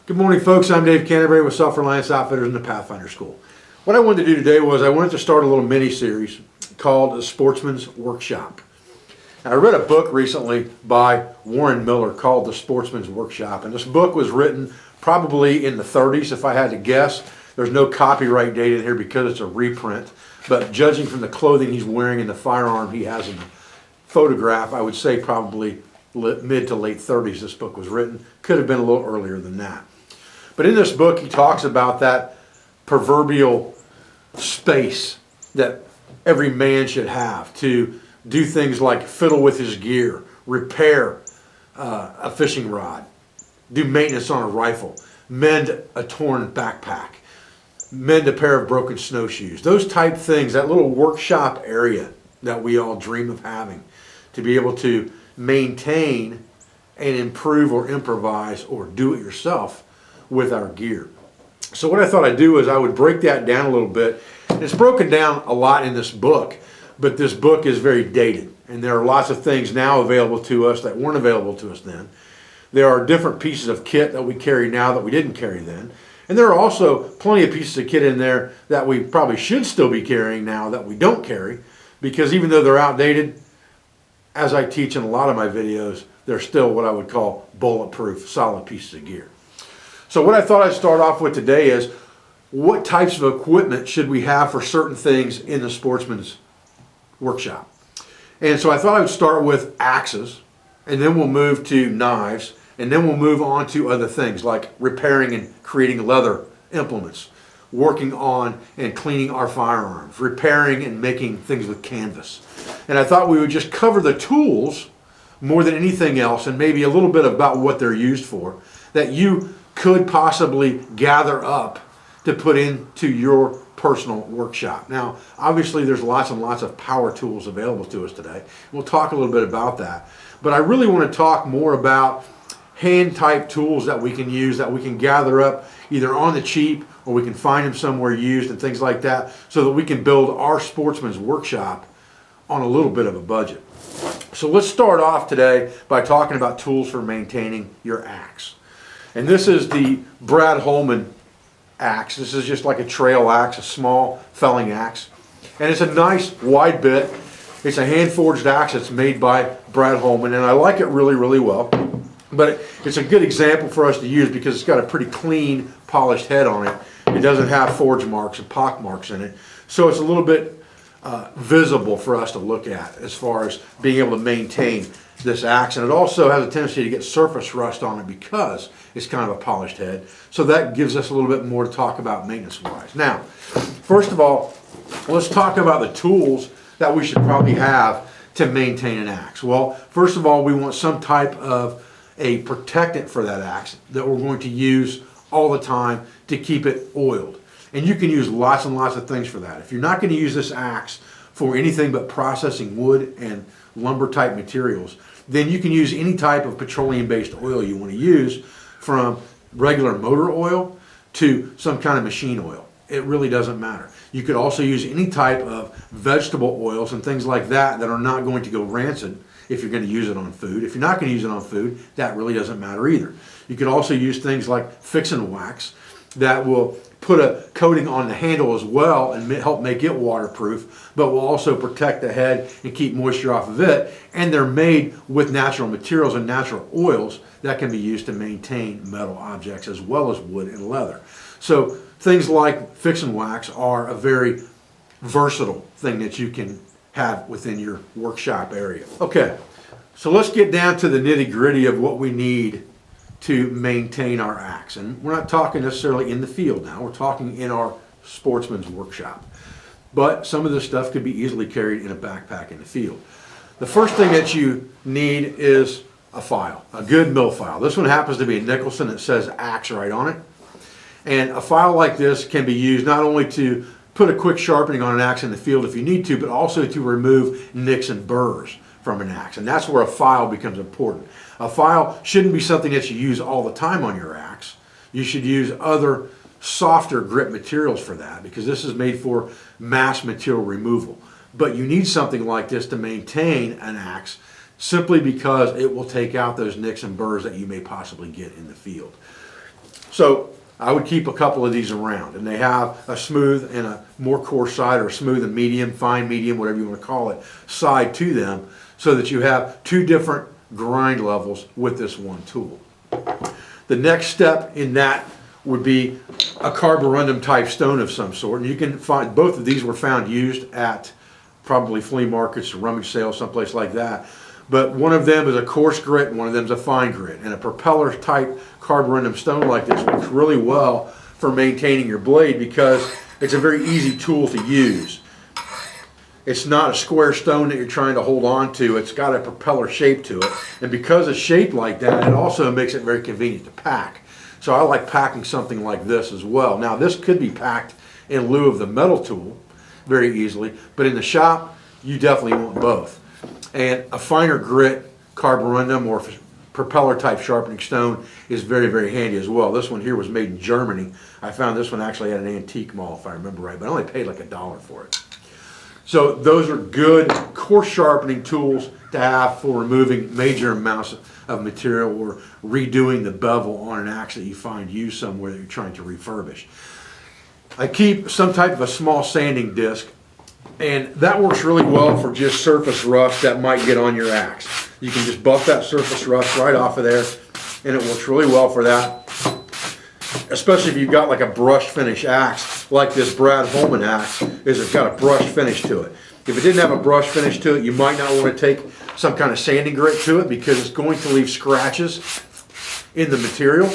Good morning, folks. I'm Dave Canterbury with Self-Reliance Outfitters in the Pathfinder School. What I wanted to do today was I wanted to start a little mini-series called the Sportsman's Workshop. Now, I read a book recently by Warren Miller called The Sportsman's Workshop, and this book was written probably in the 30s, if I had to guess. There's no copyright date in here because it's a reprint, but judging from the clothing he's wearing and the firearm he has in the photograph, I would say probably mid to late 30s this book was written. Could have been a little earlier than that. But in this book, he talks about that proverbial space that every man should have to do things like fiddle with his gear, repair a fishing rod, do maintenance on a rifle, mend a torn backpack, mend a pair of broken snowshoes. Those type things, that little workshop area that we all dream of having to be able to maintain and improve or improvise or do it yourself with our gear. So what I thought I'd do is I would break that down a little bit. It's broken down a lot in this book, but this book is very dated, and there are lots of things now available to us that weren't available to us then. There are different pieces of kit that we carry now that we didn't carry then, and there are also plenty of pieces of kit in there that we probably should still be carrying now that we don't carry, because even though they're outdated, as I teach in a lot of my videos, they're still what I would call bulletproof, solid pieces of gear. So what I thought I'd start off with today is what types of equipment should we have for certain things in the Sportsman's Workshop. And so I thought I would start with axes, and then we'll move to knives, and then we'll move on to other things like repairing and creating leather implements, working on and cleaning our firearms, repairing and making things with canvas. And I thought we would just cover the tools more than anything else, and maybe a little bit about what they're used for, that you could possibly gather up to put into your personal workshop. Now, obviously there's lots and lots of power tools available to us today. We'll talk a little bit about that. But I really want to talk more about hand type tools that we can use, that we can gather up either on the cheap or we can find them somewhere used and things like that, so that we can build our Sportsman's Workshop on a little bit of a budget. So let's start off today by talking about tools for maintaining your axe. And this is the Brad Holman axe. This is just like a trail axe, a small felling axe. And it's a nice wide bit. It's a hand-forged axe that's made by Brad Holman, and I like it really, really well. But it's a good example for us to use because it's got a pretty clean, polished head on it. It doesn't have forge marks and pock marks in it. So it's a little bit visible for us to look at as far as being able to maintain this axe. And it also has a tendency to get surface rust on it because it's kind of a polished head. So that gives us a little bit more to talk about maintenance-wise. Now, first of all, let's talk about the tools that we should probably have to maintain an axe. Well, first of all, we want some type of a protectant for that axe that we're going to use all the time to keep it oiled. And you can use lots and lots of things for that. If you're not going to use this axe for anything but processing wood and lumber type materials, then you can use any type of petroleum-based oil you want to use, from regular motor oil to some kind of machine oil. It really doesn't matter. You could also use any type of vegetable oils and things like that that are not going to go rancid if you're going to use it on food. If you're not going to use it on food, that really doesn't matter either. You could also use things like fixin' wax that will put a coating on the handle as well and help make it waterproof, but will also protect the head and keep moisture off of it. And they're made with natural materials and natural oils that can be used to maintain metal objects as well as wood and leather. So things like fixin' wax are a very versatile thing that you can have within your workshop area. Okay, so let's get down to the nitty-gritty of what we need to maintain our axe. And we're not talking necessarily in the field now, we're talking in our Sportsman's Workshop. But some of this stuff could be easily carried in a backpack in the field. The first thing that you need is a file, a good mill file. This one happens to be a Nicholson that says axe right on it. And a file like this can be used not only to put a quick sharpening on an axe in the field if you need to, but also to remove nicks and burrs from an axe. And that's where a file becomes important. A file shouldn't be something that you use all the time on your axe. You should use other softer grip materials for that, because this is made for mass material removal. But you need something like this to maintain an axe, simply because it will take out those nicks and burrs that you may possibly get in the field. So I would keep a couple of these around, and they have a smooth and a more coarse side, or a smooth and medium, fine medium, whatever you want to call it, side to them, so that you have two different grind levels with this one tool. The next step in that would be a carborundum type stone of some sort, and you can find both of these were found used at probably flea markets or rummage sales, someplace like that. But one of them is a coarse grit and one of them is a fine grit. And a propeller type carborundum stone like this works really well for maintaining your blade because it's a very easy tool to use. It's not a square stone that you're trying to hold on to. It's got a propeller shape to it. And because it's shaped like that, it also makes it very convenient to pack. So I like packing something like this as well. Now this could be packed in lieu of the metal tool very easily, but in the shop, you definitely want both. And a finer grit carborundum or propeller type sharpening stone is very, very handy as well. This one here was made in Germany. I found this one actually at an antique mall, if I remember right, but I only paid like $1 for it. So those are good coarse sharpening tools to have for removing major amounts of material or redoing the bevel on an axe that you find used somewhere that you're trying to refurbish. I keep some type of a small sanding disc, and that works really well for just surface rust that might get on your axe. You can just buff that surface rust right off of there, and it works really well for that. Especially if you've got like a brush finish axe, like this Brad Holman axe, it's got a brush finish to it. If it didn't have a brush finish to it, you might not want to take some kind of sanding grit to it because it's going to leave scratches in the material.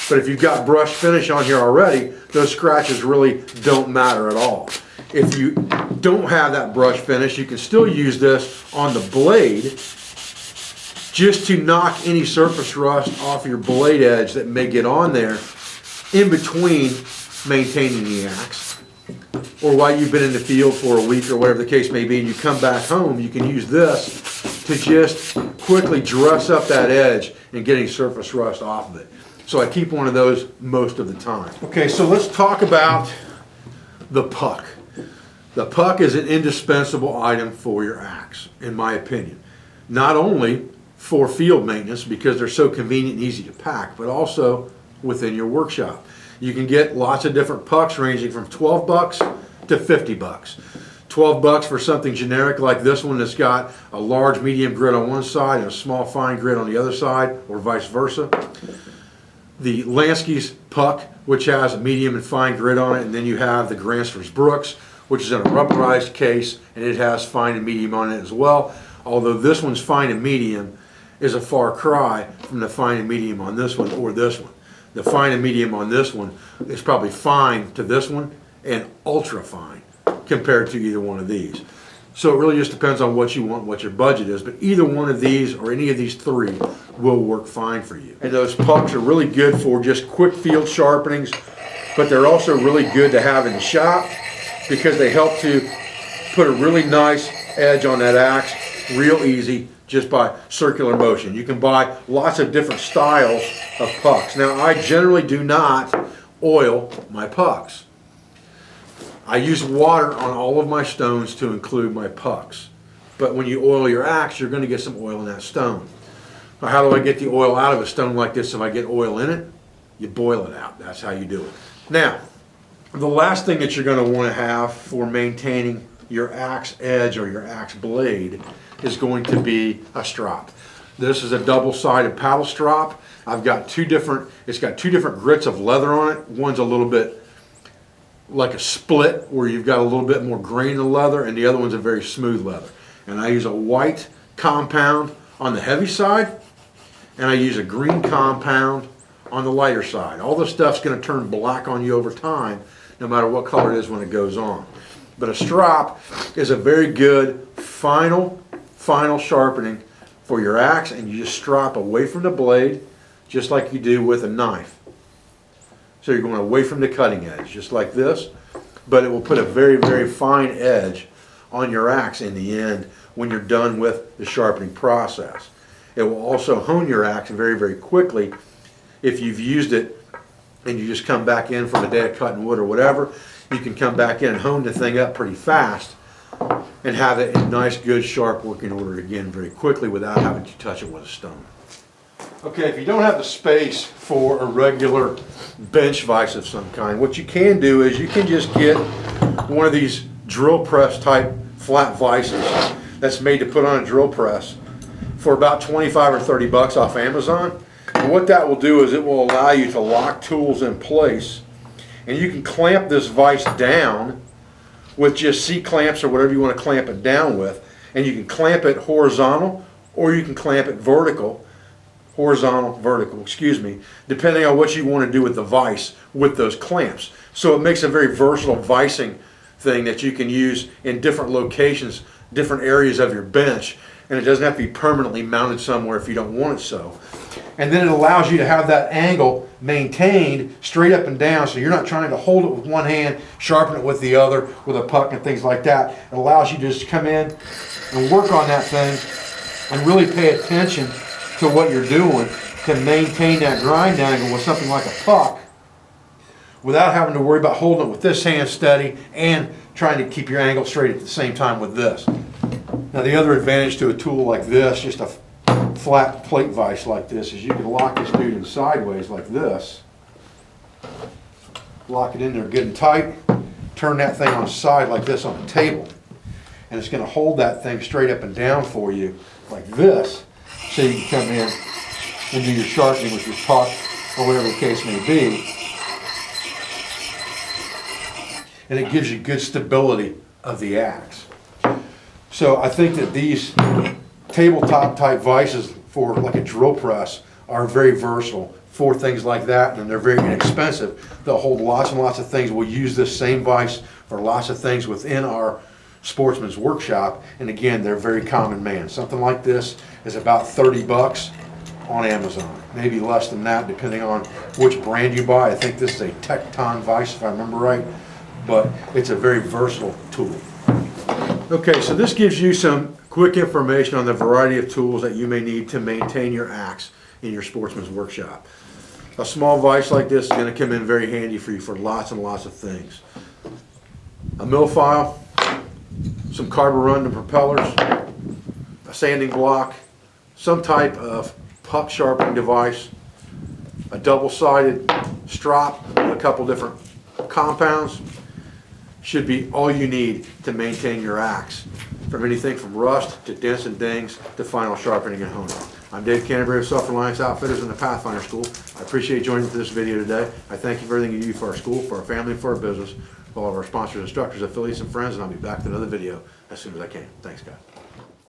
But if you've got brush finish on here already, those scratches really don't matter at all. If you don't have that brush finish, you can still use this on the blade just to knock any surface rust off your blade edge that may get on there in between maintaining the axe, or while you've been in the field for a week or whatever the case may be, and you come back home, you can use this to just quickly dress up that edge and get any surface rust off of it. So I keep one of those most of the time. Okay, so let's talk about the puck. The puck is an indispensable item for your axe, in my opinion. Not only for field maintenance because they're so convenient and easy to pack, but also within your workshop. You can get lots of different pucks ranging from 12 bucks to 50 bucks. 12 bucks for something generic like this one that's got a large medium grit on one side and a small fine grit on the other side, or vice versa. The Lansky's puck, which has a medium and fine grit on it, and then you have the Gransfors Brooks, which is in a rubberized case, and it has fine and medium on it as well. Although this one's fine and medium is a far cry from the fine and medium on this one or this one. The fine and medium on this one is probably fine to this one and ultra fine compared to either one of these. So it really just depends on what you want, what your budget is, but either one of these or any of these three will work fine for you. And those pucks are really good for just quick field sharpenings, but they're also really good to have in the shop because they help to put a really nice edge on that axe real easy just by circular motion. You can buy lots of different styles of pucks. Now, I generally do not oil my pucks. I use water on all of my stones to include my pucks. But when you oil your axe, you're going to get some oil in that stone. Now, how do I get the oil out of a stone like this if I get oil in it? You boil it out. That's how you do it. Now, the last thing that you're going to want to have for maintaining your axe edge or your axe blade is going to be a strop. This is a double-sided paddle strop. I've got it's got two different grits of leather on it. One's a little bit like a split where you've got a little bit more grain of leather, and the other one's a very smooth leather. And I use a white compound on the heavy side, and I use a green compound on the lighter side. All this stuff's going to turn black on you over time, no matter what color it is when it goes on. But a strop is a very good final sharpening for your axe, and you just strop away from the blade just like you do with a knife. So you're going away from the cutting edge just like this, but it will put a very, very fine edge on your axe in the end when you're done with the sharpening process. It will also hone your axe very, very quickly if you've used it and you just come back in from a day of cutting wood or whatever. You can come back in and hone the thing up pretty fast and have it in nice, good, sharp working order again very quickly without having to touch it with a stone. Okay, if you don't have the space for a regular bench vise of some kind, what you can do is you can just get one of these drill press type flat vices that's made to put on a drill press for about 25 or 30 bucks off Amazon. And what that will do is it will allow you to lock tools in place, and you can clamp this vise down with just C-clamps or whatever you want to clamp it down with, and you can clamp it horizontal or you can clamp it vertical, excuse me, depending on what you want to do with the vise with those clamps. So it makes a very versatile vicing thing that you can use in different locations, different areas of your bench, and it doesn't have to be permanently mounted somewhere if you don't want it so. And then it allows you to have that angle maintained straight up and down, so you're not trying to hold it with one hand, sharpen it with the other with a puck and things like that. It allows you to just come in and work on that thing and really pay attention to what you're doing to maintain that grind angle with something like a puck without having to worry about holding it with this hand steady and trying to keep your angle straight at the same time with this. Now the other advantage to a tool like this, just a flat plate vise like this, is you can lock this dude in sideways like this, lock it in there good and tight, turn that thing on its side like this on the table, and it's going to hold that thing straight up and down for you like this, so you can come in and do your sharpening with your puck or whatever the case may be, and it gives you good stability of the axe. So I think that these tabletop type vices for like a drill press are very versatile for things like that, and they're very inexpensive. They'll hold lots and lots of things. We'll use this same vice for lots of things within our Sportsman's workshop, and again, they're very common man. Something like this is about 30 bucks on Amazon, maybe less than that depending on which brand you buy. I think this is a Tecton vise if I remember right, but it's a very versatile tool. Okay, so this gives you some quick information on the variety of tools that you may need to maintain your axe in your Sportsman's workshop. A small vise like this is going to come in very handy for you for lots and lots of things. A mill file, some carburetor propellers, a sanding block, some type of puck sharpening device, a double-sided strop with a couple different compounds should be all you need to maintain your axe, from anything from rust to dents and dings to final sharpening and honing. I'm Dave Canterbury of Self-Reliance Outfitters in the Pathfinder School. I appreciate you joining me for this video today. I thank you for everything you do for our school, for our family, and for our business, for all of our sponsors, instructors, affiliates, and friends, and I'll be back with another video as soon as I can. Thanks, guys.